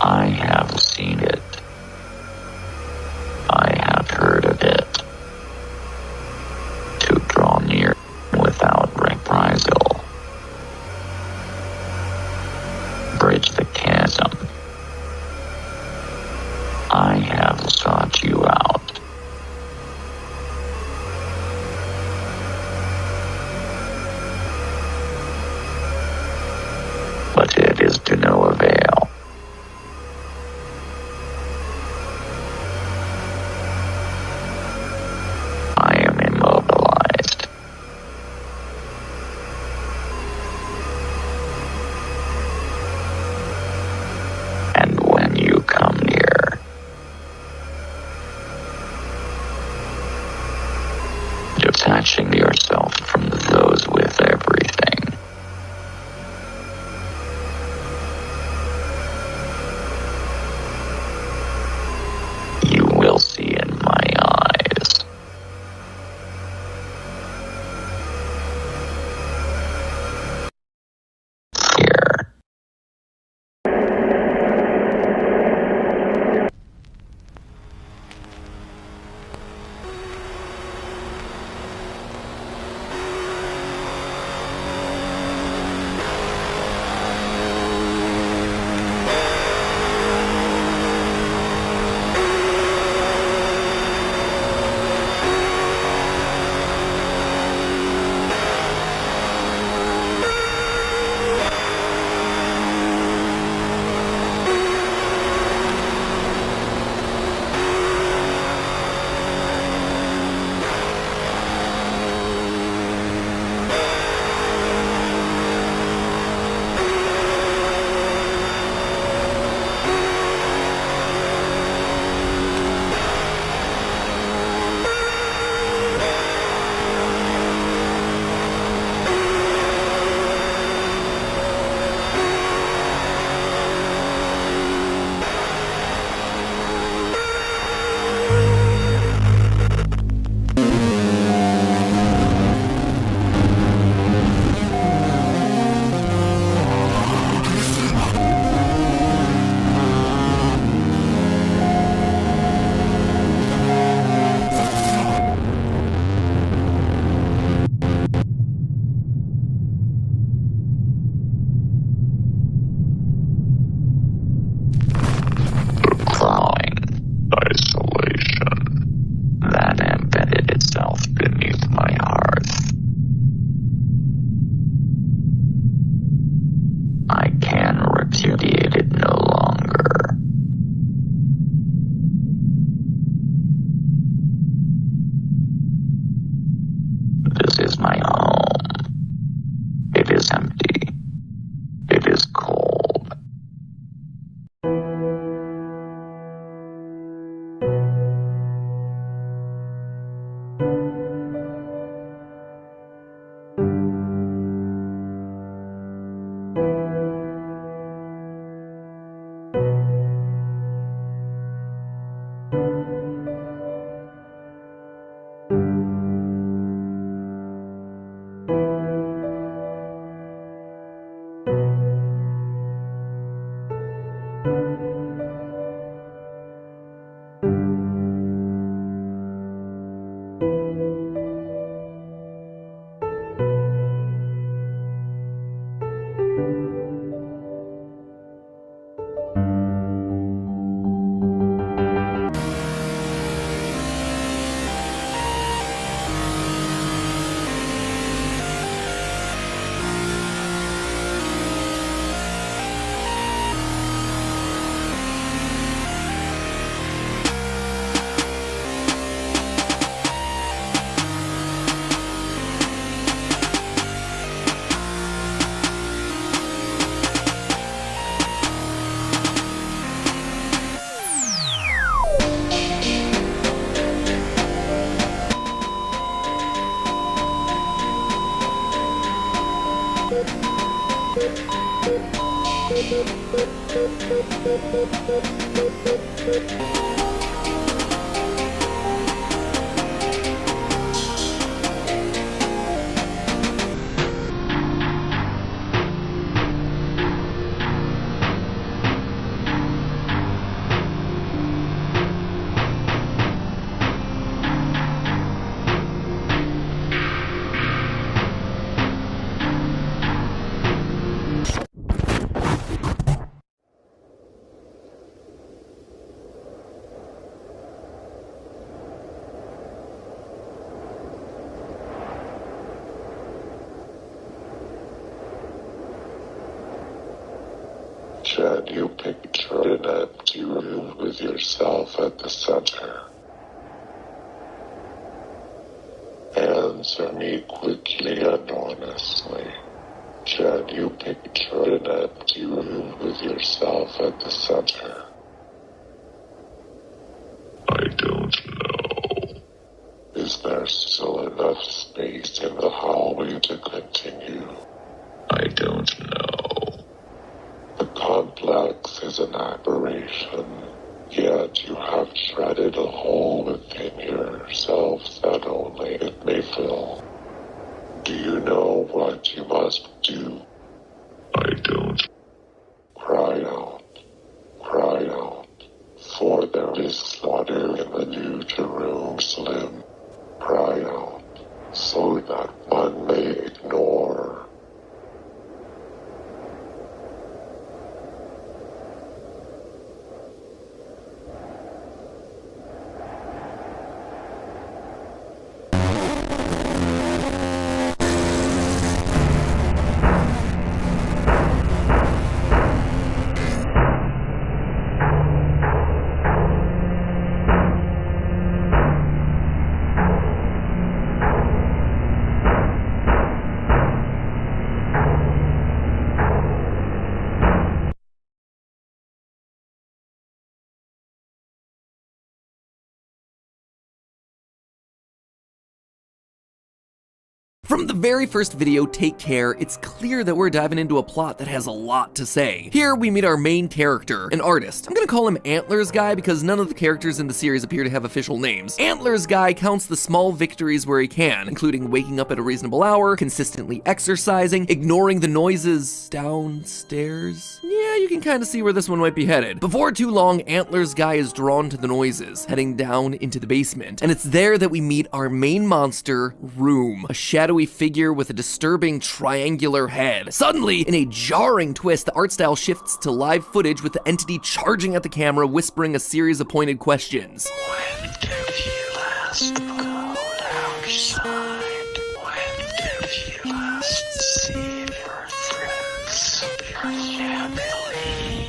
I have seen it. I have heard of it. To draw near without reprisal. Bridge the chasm. I have sought you out. But it is to no avail. I am immobilized. And when you come near, detaching yourself from those with everything, Can you picture an empty room with yourself at the center? Answer me quickly and honestly. Can you picture an empty room with yourself at the center? I don't know. Is there still enough space in the hallway to continue? I don't know. The complex is an aberration, yet you have treaded a hole within yourself that only it may fill. Do you know what you must do? I don't. Cry out, for there is slaughter in the New Jerusalem. Cry out, so that one may ignore. From the very first video, Take Care, it's clear that we're diving into a plot that has a lot to say. Here we meet our main character, an artist. I'm gonna call him Antlers Guy because none of the characters in the series appear to have official names. Antlers Guy counts the small victories where he can, including waking up at a reasonable hour, consistently exercising, ignoring the noises downstairs. Yeah, you can kind of see where this one might be headed. Before too long, Antlers Guy is drawn to the noises, heading down into the basement. And it's there that we meet our main monster, Room, a shadowy figure with a disturbing triangular head. Suddenly, in a jarring twist, the art style shifts to live footage with the entity charging at the camera, whispering a series of pointed questions. When did you last go outside? When did you last see your friends, your family?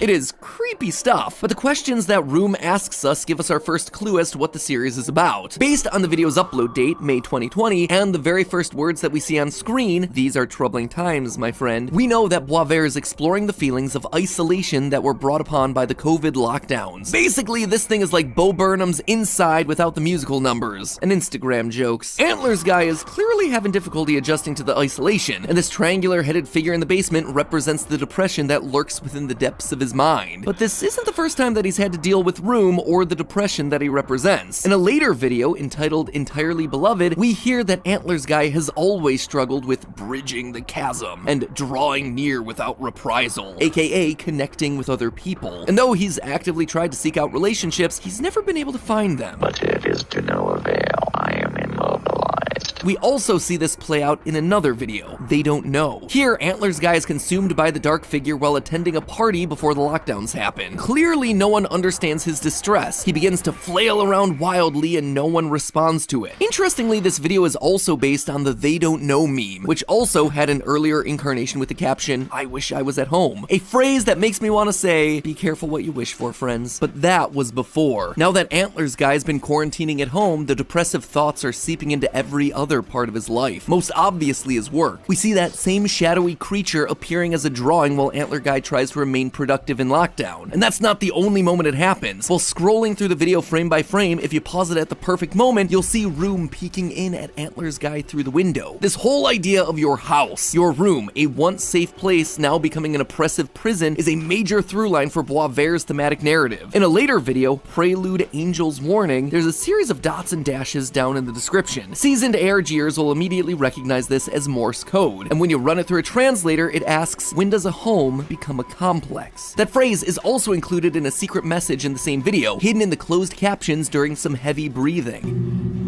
It is creepy stuff, but the questions that Room asks us give us our first clue as to what the series is about. Based on the video's upload date, May 2020, and the very first words that we see on screen, "These are troubling times, my friend," we know that Boisvert is exploring the feelings of isolation that were brought upon by the COVID lockdowns. Basically, this thing is like Bo Burnham's Inside without the musical numbers and Instagram jokes. Antlers Guy is clearly having difficulty adjusting to the isolation, and this triangular-headed figure in the basement represents the depression that lurks within the depths of his mind. But this isn't the first time that he's had to deal with Room or the depression that he represents. In a later video entitled Entirely Beloved, we hear that Antlers Guy has always struggled with bridging the chasm and drawing near without reprisal, aka connecting with other people. And though he's actively tried to seek out relationships, he's never been able to find them. But it is to no avail. I am immobilized. We also see this play out in another video, They Don't Know. Here, Antlers Guy is consumed by the dark figure while attending a party before the lockdowns happen. Clearly, no one understands his distress. He begins to flail around wildly and no one responds to it. Interestingly, this video is also based on the They Don't Know meme, which also had an earlier incarnation with the caption, "I wish I was at home." A phrase that makes me want to say, be careful what you wish for, friends. But that was before. Now that Antlers Guy's been quarantining at home, the depressive thoughts are seeping into every other other part of his life, most obviously his work. We see that same shadowy creature appearing as a drawing while Antler Guy tries to remain productive in lockdown. And that's not the only moment it happens. While scrolling through the video frame by frame, if you pause it at the perfect moment, you'll see Room peeking in at Antler's Guy through the window. This whole idea of your house, your room, a once safe place now becoming an oppressive prison, is a major through line for Boisvert's thematic narrative. In a later video, Prelude Angel's Warning, there's a series of dots and dashes down in the description. Seasoned ARGers will immediately recognize this as Morse code, and when you run it through a translator, it asks, when does a home become a complex? That phrase is also included in a secret message in the same video, hidden in the closed captions during some heavy breathing.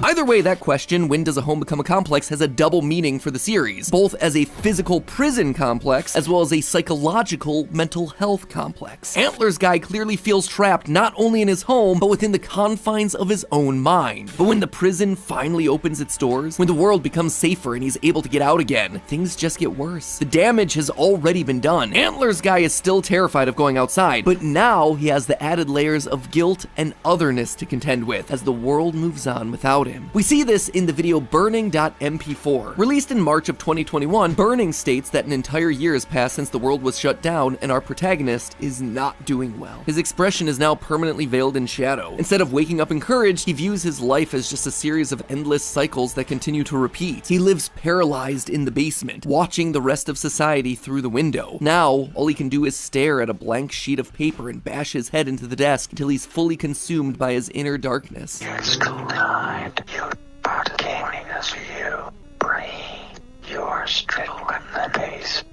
Either way, that question, when does a home become a complex, has a double meaning for the series, both as a physical prison complex, as well as a psychological mental health complex. Antler's Guy clearly feels trapped not only in his home, but within the confines of his own mind. But when the prison finally opens its doors, when the world becomes safer and he's able to get out again, things just get worse. The damage has already been done. Antler's Guy is still terrified of going outside, but now he has the added layers of guilt and otherness to contend with as the world moves on without him. We see this in the video Burning.mp4. Released in March of 2021, Burning states that an entire year has passed since the world was shut down and our protagonist is not doing well. His expression is now permanently veiled in shadow. Instead of waking up encouraged, he views his life as just a series of endless cycles that continue to repeat. He lives paralyzed in the basement, watching the rest of society through the window. Now, all he can do is stare at a blank sheet of paper and bash his head into the desk until he's fully consumed by his inner darkness. It's kind. You part gaming as you brain. You're stricken in the base.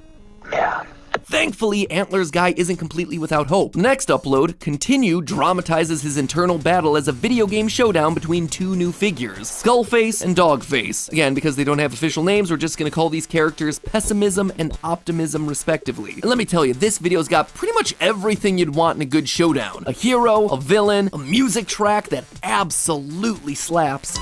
Yeah. Thankfully, Antler's Guy isn't completely without hope. The next upload, Continue, dramatizes his internal battle as a video game showdown between two new figures, Skullface and Dogface. Again, because they don't have official names, we're just gonna call these characters Pessimism and Optimism respectively. And let me tell you, this video's got pretty much everything you'd want in a good showdown. A hero, a villain, a music track that absolutely slaps.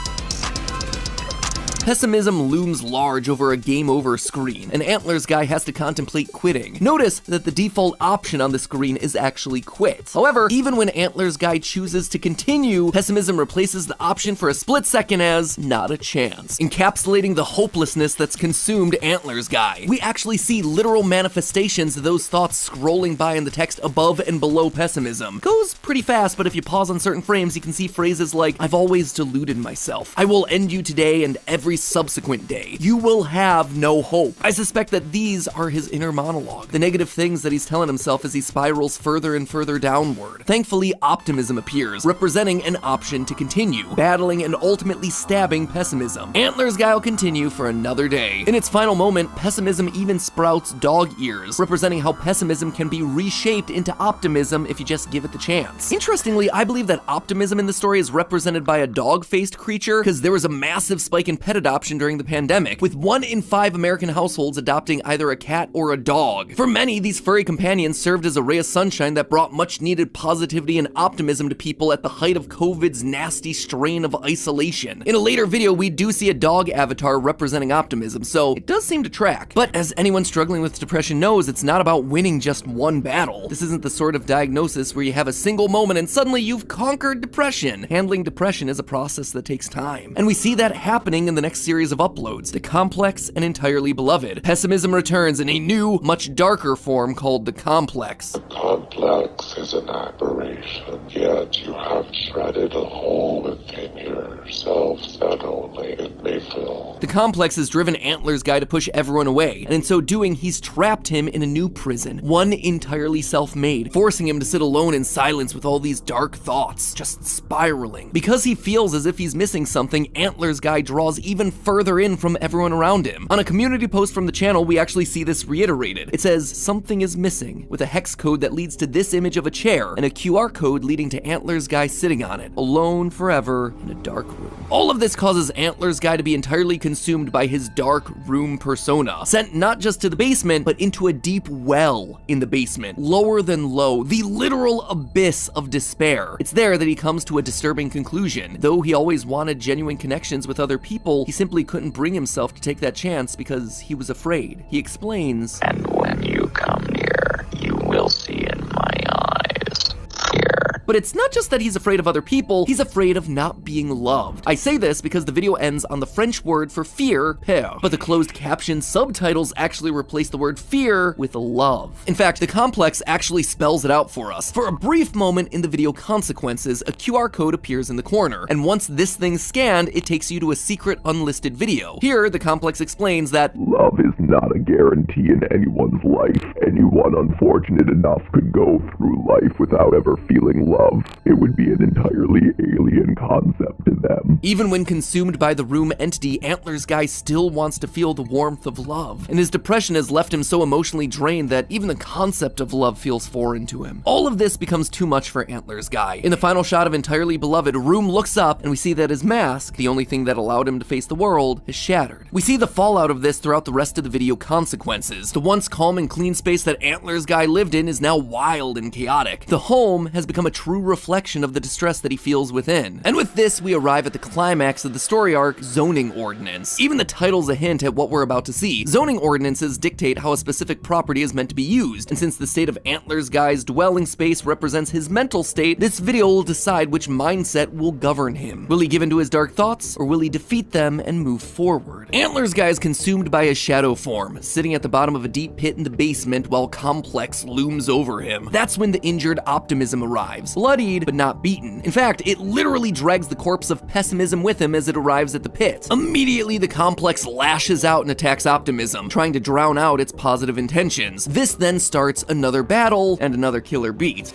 Pessimism looms large over a game over screen, and Antler's Guy has to contemplate quitting. Notice that the default option on the screen is actually quit. However, even when Antler's Guy chooses to continue, Pessimism replaces the option for a split second as not a chance, encapsulating the hopelessness that's consumed Antler's Guy. We actually see literal manifestations of those thoughts scrolling by in the text above and below Pessimism. Goes pretty fast, but if you pause on certain frames, you can see phrases like, I've always deluded myself. I will end you today and every subsequent day. You will have no hope. I suspect that these are his inner monologue, the negative things that he's telling himself as he spirals further and further downward. Thankfully, Optimism appears, representing an option to continue, battling and ultimately stabbing Pessimism. Antler's Guy will continue for another day. In its final moment, Pessimism even sprouts dog ears, representing how Pessimism can be reshaped into Optimism if you just give it the chance. Interestingly, I believe that Optimism in the story is represented by a dog-faced creature, because there was a massive spike in pet adoption during the pandemic, with 1 in 5 American households adopting either a cat or a dog. For many, these furry companions served as a ray of sunshine that brought much needed positivity and optimism to people at the height of COVID's nasty strain of isolation. In a later video, we do see a dog avatar representing optimism, so it does seem to track. But as anyone struggling with depression knows, it's not about winning just one battle. This isn't the sort of diagnosis where you have a single moment and suddenly you've conquered depression. Handling depression is a process that takes time. And we see that happening in the next series of uploads, The Complex and Entirely Beloved. Pessimism returns in a new, much darker form called The Complex. The complex is an aberration, yet you have treaded a hole within yourself that only it may fill. The Complex has driven Antler's Guy to push everyone away, and in so doing, he's trapped him in a new prison, one entirely self-made, forcing him to sit alone in silence with all these dark thoughts, just spiraling. Because he feels as if he's missing something, Antler's Guy draws even further in from everyone around him. On a community post from the channel, we actually see this reiterated. It says, something is missing, with a hex code that leads to this image of a chair, and a QR code leading to Antler's Guy sitting on it, alone forever in a dark room. All of this causes Antler's Guy to be entirely consumed by his dark room persona, sent not just to the basement, but into a deep well in the basement, lower than low, the literal abyss of despair. It's there that he comes to a disturbing conclusion. Though he always wanted genuine connections with other people, he simply couldn't bring himself to take that chance because he was afraid. He explains, And when you come near, you will see in my eyes fear. But it's not just that he's afraid of other people, he's afraid of not being loved. I say this because the video ends on the French word for fear, peur, but the closed caption subtitles actually replace the word fear with love. In fact, the complex actually spells it out for us. For a brief moment in the video consequences, a QR code appears in the corner, and once this thing's scanned, it takes you to a secret unlisted video. Here, the complex explains that love is not a guarantee in anyone's life. Anyone unfortunate enough could go through life without ever feeling love. It would be an entirely alien concept to them. Even when consumed by the room entity, Antlers Guy still wants to feel the warmth of love, and his depression has left him so emotionally drained that even the concept of love feels foreign to him. All of this becomes too much for Antlers Guy. In the final shot of Entirely Beloved, Room looks up and we see that his mask, the only thing that allowed him to face the world, is shattered. We see the fallout of this throughout the rest of the video consequences. The once calm and clean space that Antlers Guy lived in is now wild and chaotic. The home has become a true reflection of the distress that he feels within. And with this, we arrive at the climax of the story arc, Zoning Ordinance. Even the title's a hint at what we're about to see. Zoning ordinances dictate how a specific property is meant to be used, and since the state of Antlers Guy's dwelling space represents his mental state, this video will decide which mindset will govern him. Will he give in to his dark thoughts, or will he defeat them and move forward? Antlers Guy is consumed by his shadow form, sitting at the bottom of a deep pit in the basement while Complex looms over him. That's when the injured Optimism arrives, bloodied but not beaten. In fact, it literally drags the corpse of Pessimism with him as it arrives at the pit. Immediately, the Complex lashes out and attacks Optimism, trying to drown out its positive intentions. This then starts another battle and another killer beat.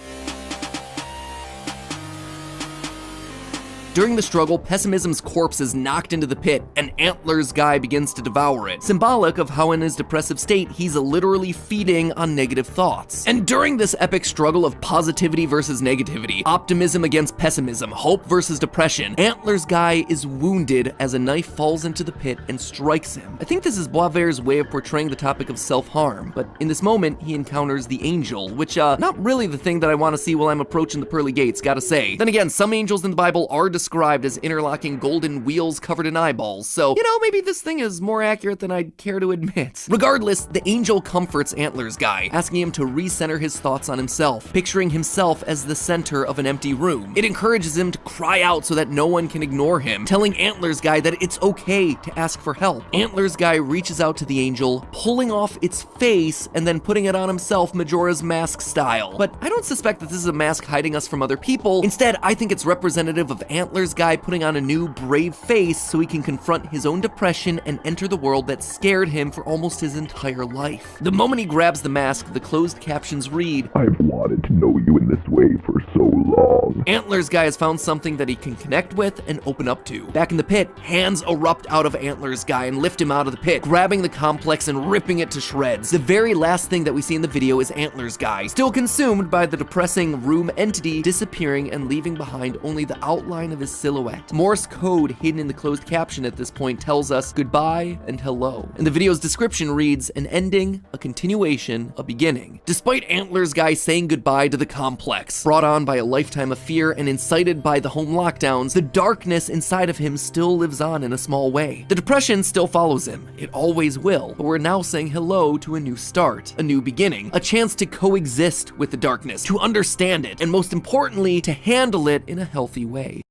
During the struggle, Pessimism's corpse is knocked into the pit, and Antlers Guy begins to devour it, symbolic of how in his depressive state, he's literally feeding on negative thoughts. And during this epic struggle of positivity versus negativity, optimism against pessimism, hope versus depression, Antlers Guy is wounded as a knife falls into the pit and strikes him. I think this is Boisvert's way of portraying the topic of self-harm, but in this moment, he encounters the angel, which, not really the thing that I want to see while I'm approaching the pearly gates, gotta say. Then again, some angels in the Bible are described as interlocking golden wheels covered in eyeballs, so, maybe this thing is more accurate than I'd care to admit. Regardless, the angel comforts Antlers Guy, asking him to recenter his thoughts on himself, picturing himself as the center of an empty room. It encourages him to cry out so that no one can ignore him, telling Antlers Guy that it's okay to ask for help. Antlers Guy reaches out to the angel, pulling off its face and then putting it on himself Majora's Mask style. But I don't suspect that this is a mask hiding us from other people. Instead, I think it's representative of Antlers Guy putting on a new, brave face so he can confront his own depression and enter the world that scared him for almost his entire life. The moment he grabs the mask, the closed captions read, "I've wanted to know you in this way for so long." Antlers Guy has found something that he can connect with and open up to. Back in the pit, hands erupt out of Antlers Guy and lift him out of the pit, grabbing the complex and ripping it to shreds. The very last thing that we see in the video is Antlers Guy, still consumed by the depressing room entity, disappearing and leaving behind only the outline of his silhouette. Morse code hidden in the closed caption at this point tells us goodbye and hello. And the video's description reads, an ending, a continuation, a beginning. Despite Antlers Guy saying goodbye to the complex, brought on by a lifetime of fear and incited by the home lockdowns, the darkness inside of him still lives on in a small way. The depression still follows him. It always will. But we're now saying hello to a new start, a new beginning, a chance to coexist with the darkness, to understand it, and most importantly, to handle it in a healthy way.